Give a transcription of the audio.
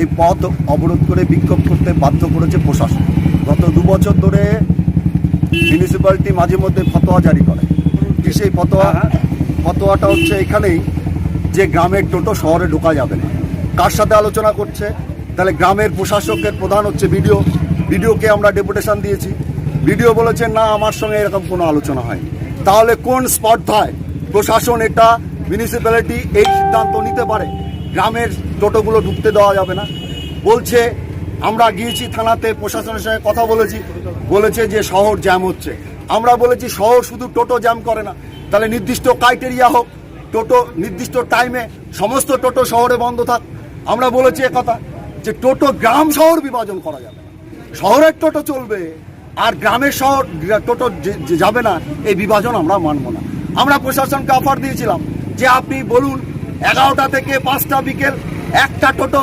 এই পথ অবরোধ করে বিক্ষোভ করতে বাধ্য করেছে প্রশাসন। গত 2 বছর ধরে মিউনিসিপ্যালিটি মাঝে মধ্যে ফতোয়া জারি করে। কি সেই ফতোয়াটা হচ্ছে এখানেই যে গ্রামের টোটো শহরে ঢোকা যাবে না। কার সাথে আলোচনা করছে? তাহলে গ্রামের প্রশাসকের প্রধান হচ্ছে বিডিওকে আমরা ডেপুটেশন দিয়েছি। বিডিও বলেছে না, আমার সঙ্গে এরকম কোনো আলোচনা হয়নি। তাহলে কোন স্পর্ধায় প্রশাসন এটা মিউনিসিপ্যালিটি এই সিদ্ধান্ত নিতে পারে গ্রামের টোটোগুলো ঢুকতে দেওয়া যাবে না? বলছে আমরা গিয়েছি থানাতে, প্রশাসনের সঙ্গে কথা বলেছে যে শহর জ্যাম হচ্ছে। আমরা বলেছি শহর শুধু টোটো জ্যাম করে না, তাহলে নির্দিষ্ট ক্রাইটেরিয়া হোক, টোটো নির্দিষ্ট টাইমে সমস্ত টোটো শহরে বন্ধ থাক। আমরা বলেছি কথা যে টোটো গ্রাম শহর বিভাজন করা যাবে, শহরের টোটো চলবে আর গ্রামের শহর টোটো যাবে না, এই বিভাজন আমরা মানব না। আমরা প্রশাসনকে অফার দিয়েছিলাম যে আপনি বলুন 11টা থেকে 5টা বিকেল একটা টোটো